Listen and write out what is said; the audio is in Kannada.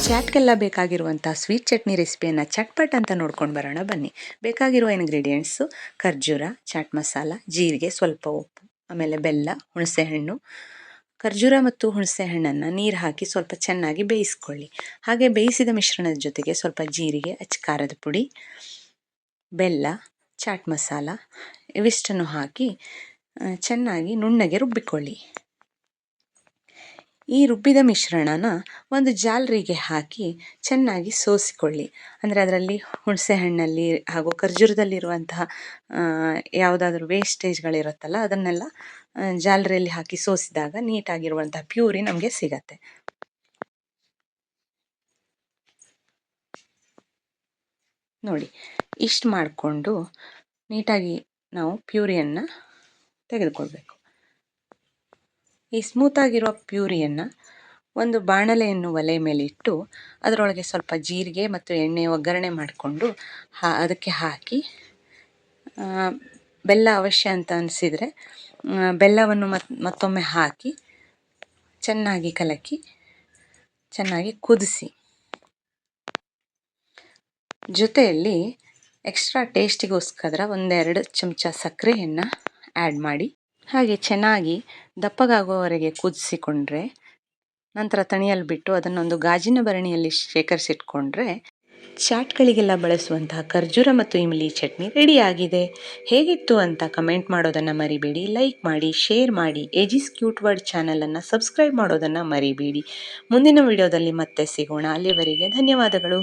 ಚಾಟ್ಗೆಲ್ಲ ಬೇಕಾಗಿರುವಂಥ ಸ್ವೀಟ್ ಚಟ್ನಿ ರೆಸಿಪಿಯನ್ನು ಚಟ್ಪಟ್ ಅಂತ ನೋಡ್ಕೊಂಡು ಬರೋಣ ಬನ್ನಿ. ಬೇಕಾಗಿರುವ ಇಂಗ್ರೀಡಿಯೆಂಟ್ಸು ಖರ್ಜೂರ, ಚಾಟ್ ಮಸಾಲ, ಜೀರಿಗೆ, ಸ್ವಲ್ಪ ಉಪ್ಪು, ಆಮೇಲೆ ಬೆಲ್ಲ, ಹುಣಸೆಹಣ್ಣು. ಖರ್ಜೂರ ಮತ್ತು ಹುಣಸೆ ಹಣ್ಣನ್ನು ನೀರು ಹಾಕಿ ಸ್ವಲ್ಪ ಚೆನ್ನಾಗಿ ಬೇಯಿಸ್ಕೊಳ್ಳಿ. ಹಾಗೆ ಬೇಯಿಸಿದ ಮಿಶ್ರಣದ ಜೊತೆಗೆ ಸ್ವಲ್ಪ ಜೀರಿಗೆ, ಖಾರದ ಪುಡಿ, ಬೆಲ್ಲ, ಚಾಟ್ ಮಸಾಲ ಇವಿಷ್ಟನ್ನು ಹಾಕಿ ಚೆನ್ನಾಗಿ ನುಣ್ಣಗೆ ರುಬ್ಬಿಕೊಳ್ಳಿ. ಈ ರುಬ್ಬಿದ ಮಿಶ್ರಣನ ಒಂದು ಜಾಲರಿಗೆ ಹಾಕಿ ಚೆನ್ನಾಗಿ ಸೋಸಿಕೊಳ್ಳಿ. ಅಂದರೆ ಅದರಲ್ಲಿ ಹುಣಸೆ ಹಣ್ಣಲ್ಲಿ ಹಾಗೂ ಖರ್ಜೂರದಲ್ಲಿರುವಂತಹ ಯಾವುದಾದ್ರೂ ವೇಸ್ಟೇಜ್ಗಳಿರುತ್ತಲ್ಲ ಅದನ್ನೆಲ್ಲ ಜಾಲರಿಯಲ್ಲಿ ಹಾಕಿ ಸೋಸಿದಾಗ ನೀಟಾಗಿರುವಂತಹ ಪ್ಯೂರಿ ನಮಗೆ ಸಿಗತ್ತೆ. ನೋಡಿ, ಇಷ್ಟು ಮಾಡಿಕೊಂಡು ನೀಟಾಗಿ ನಾವು ಪ್ಯೂರಿಯನ್ನು ತೆಗೆದುಕೊಳ್ಬೇಕು. ಈ ಸ್ಮೂತಾಗಿರೋ ಪ್ಯೂರಿಯನ್ನು ಒಂದು ಬಾಣಲೆಯನ್ನು ಒಲೆ ಮೇಲೆ ಇಟ್ಟು ಅದರೊಳಗೆ ಸ್ವಲ್ಪ ಜೀರಿಗೆ ಮತ್ತು ಎಣ್ಣೆ ಒಗ್ಗರಣೆ ಮಾಡಿಕೊಂಡು ಅದಕ್ಕೆ ಹಾಕಿ, ಬೆಲ್ಲ ಅವಶ್ಯ ಅಂತ ಅನಿಸಿದರೆ ಬೆಲ್ಲವನ್ನು ಮತ್ತೊಮ್ಮೆ ಹಾಕಿ ಚೆನ್ನಾಗಿ ಕಲಕಿ ಚೆನ್ನಾಗಿ ಕುದಿಸಿ, ಜೊತೆಯಲ್ಲಿ ಎಕ್ಸ್ಟ್ರಾ ಟೇಸ್ಟಿಗೋಸ್ಕರ 1-2 ಚಮಚ ಸಕ್ಕರೆಯನ್ನು ಆ್ಯಡ್ ಮಾಡಿ ಹಾಗೆ ಚೆನ್ನಾಗಿ ದಪ್ಪಗಾಗುವವರೆಗೆ ಕುದಿಸಿಕೊಂಡ್ರೆ ನಂತರ ತಣಿಯಲು ಬಿಟ್ಟು ಅದನ್ನೊಂದು ಗಾಜಿನ ಭರಣಿಯಲ್ಲಿ ಶೇಖರಿಸಿಟ್ಕೊಂಡ್ರೆ ಚಾಟ್ಗಳಿಗೆಲ್ಲ ಬಳಸುವಂತಹ ಖರ್ಜೂರ ಮತ್ತು ಇಮ್ಲಿ ಚಟ್ನಿ ರೆಡಿಯಾಗಿದೆ. ಹೇಗಿತ್ತು ಅಂತ ಕಮೆಂಟ್ ಮಾಡೋದನ್ನು ಮರಿಬೇಡಿ. ಲೈಕ್ ಮಾಡಿ, ಶೇರ್ ಮಾಡಿ. ಏಜಿಸ್ ಕ್ಯೂಟ್ ವರ್ಡ್ ಚಾನಲನ್ನು ಸಬ್ಸ್ಕ್ರೈಬ್ ಮಾಡೋದನ್ನು ಮರಿಬೇಡಿ. ಮುಂದಿನ ವಿಡಿಯೋದಲ್ಲಿ ಮತ್ತೆ ಸಿಗೋಣ. ಅಲ್ಲಿವರೆಗೆ ಧನ್ಯವಾದಗಳು.